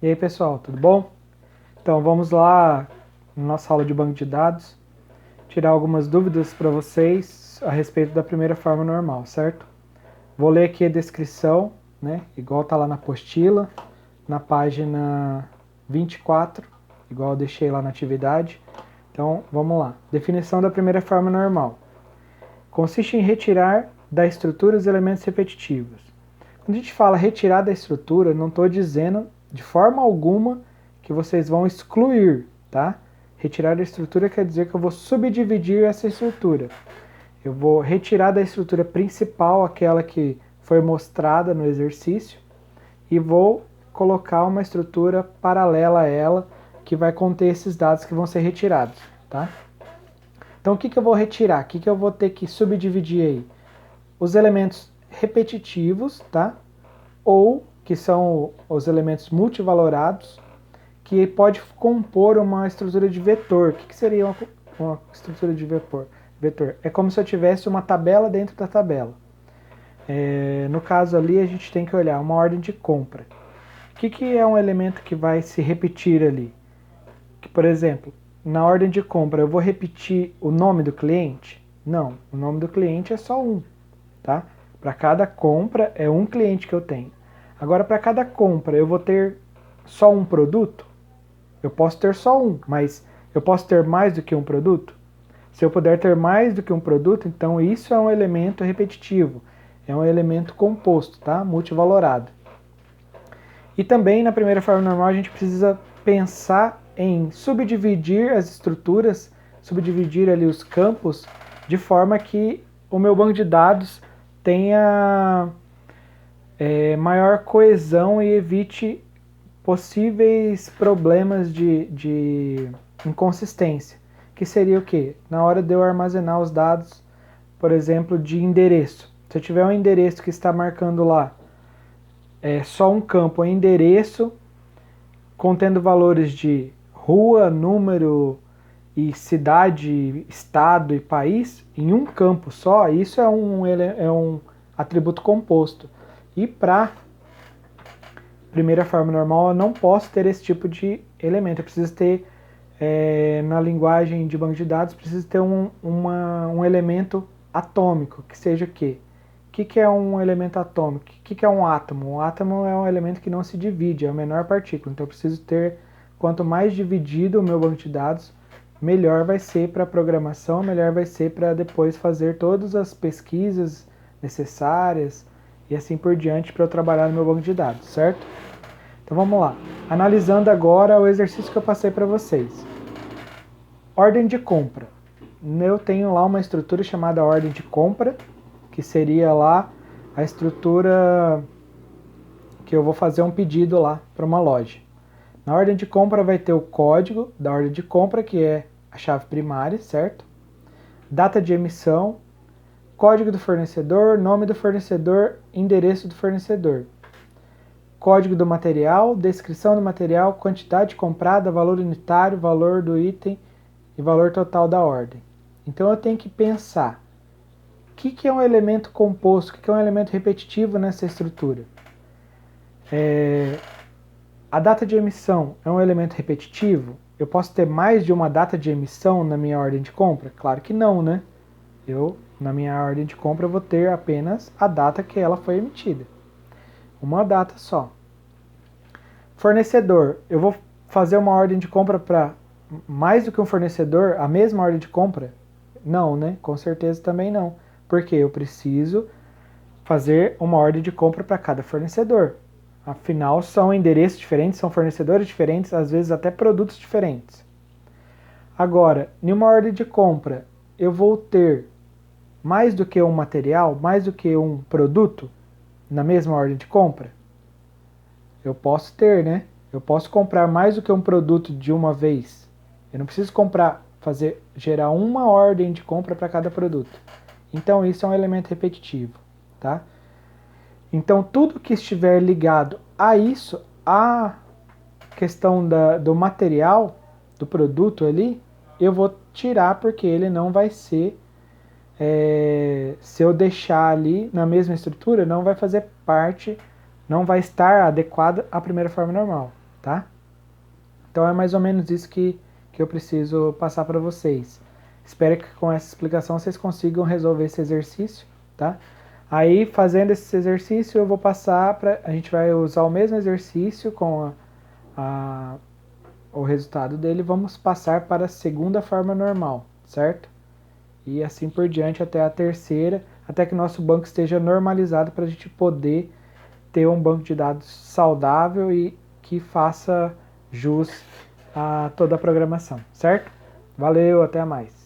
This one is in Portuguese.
E aí pessoal, tudo bom? Então vamos lá na nossa aula de banco de dados, tirar algumas dúvidas para vocês a respeito da primeira forma normal, certo? Vou ler aqui a descrição, né? Igual tá lá na apostila, na página 24, igual eu deixei lá na atividade. Então vamos lá. Definição da primeira forma normal. Consiste em retirar da estrutura os elementos repetitivos. Quando a gente fala retirar da estrutura, não estou dizendo de forma alguma que vocês vão excluir, tá? Retirar da estrutura quer dizer que eu vou subdividir essa estrutura. Eu vou retirar da estrutura principal, aquela que foi mostrada no exercício, e vou colocar uma estrutura paralela a ela, que vai conter esses dados que vão ser retirados, tá? Então o que eu vou retirar? O que eu vou ter que subdividir aí? Os elementos repetitivos, tá? Ou que são os elementos multivalorados, que pode compor uma estrutura de vetor. O que seria uma estrutura de vetor? É como se eu tivesse uma tabela dentro da tabela. No caso ali, a gente tem que olhar uma ordem de compra. O que é um elemento que vai se repetir ali? Que, por exemplo, na ordem de compra, eu vou repetir o nome do cliente? Não, o nome do cliente é só um, tá? Para cada compra é um cliente que eu tenho. Agora, para cada compra, eu vou ter só um produto? Eu posso ter só um, mas eu posso ter mais do que um produto? Se eu puder ter mais do que um produto, então isso é um elemento repetitivo. É um elemento composto, tá? Multivalorado. E também, na primeira forma normal, a gente precisa pensar em subdividir as estruturas, subdividir ali os campos, de forma que o meu banco de dados tenha maior coesão e evite possíveis problemas de inconsistência, que seria o quê? Na hora de eu armazenar os dados, por exemplo, de endereço. Se eu tiver um endereço que está marcando lá só um campo endereço, contendo valores de rua, número e cidade, estado e país, em um campo só, isso é um atributo composto. E para primeira forma normal, eu não posso ter esse tipo de elemento. Eu preciso ter, na linguagem de banco de dados, preciso ter um elemento atômico, que seja o quê? O que é um elemento atômico? O que é um átomo? Um átomo é um elemento que não se divide, é a menor partícula. Então eu preciso ter, quanto mais dividido o meu banco de dados, melhor vai ser para a programação, melhor vai ser para depois fazer todas as pesquisas necessárias e assim por diante para eu trabalhar no meu banco de dados, certo? Então vamos lá. Analisando agora o exercício que eu passei para vocês. Ordem de compra. Eu tenho lá uma estrutura chamada ordem de compra, que seria lá a estrutura que eu vou fazer um pedido lá para uma loja. Na ordem de compra vai ter o código da ordem de compra, que é a chave primária, certo? Data de emissão, código do fornecedor, nome do fornecedor, endereço do fornecedor. Código do material, descrição do material, quantidade comprada, valor unitário, valor do item e valor total da ordem. Então eu tenho que pensar o que é um elemento composto, o que é um elemento repetitivo nessa estrutura. A data de emissão é um elemento repetitivo? Eu posso ter mais de uma data de emissão na minha ordem de compra? Claro que não, né? Na minha ordem de compra, eu vou ter apenas a data que ela foi emitida. Uma data só. Fornecedor, eu vou fazer uma ordem de compra para mais do que um fornecedor, a mesma ordem de compra? Não, né? Com certeza também não. Porque eu preciso fazer uma ordem de compra para cada fornecedor. Afinal, são endereços diferentes, são fornecedores diferentes, às vezes até produtos diferentes. Agora, em uma ordem de compra, eu vou ter mais do que um material, mais do que um produto na mesma ordem de compra? Eu posso ter, né? Eu posso comprar mais do que um produto de uma vez. Eu não preciso gerar uma ordem de compra para cada produto. Então isso é um elemento repetitivo, tá? Então tudo que estiver ligado a isso, a questão do material, do produto ali, eu vou tirar porque ele não vai ser, se eu deixar ali na mesma estrutura, não vai fazer parte, não vai estar adequado à primeira forma normal. tá? Então é mais ou menos isso que eu preciso passar para vocês. Espero que com essa explicação vocês consigam resolver esse exercício, tá? Aí, fazendo esse exercício, eu vou passar para... A gente vai usar o mesmo exercício com o resultado dele, vamos passar para a segunda forma normal, certo? E assim por diante até a terceira, até que nosso banco esteja normalizado para a gente poder ter um banco de dados saudável e que faça jus a toda a programação, certo? Valeu, até mais.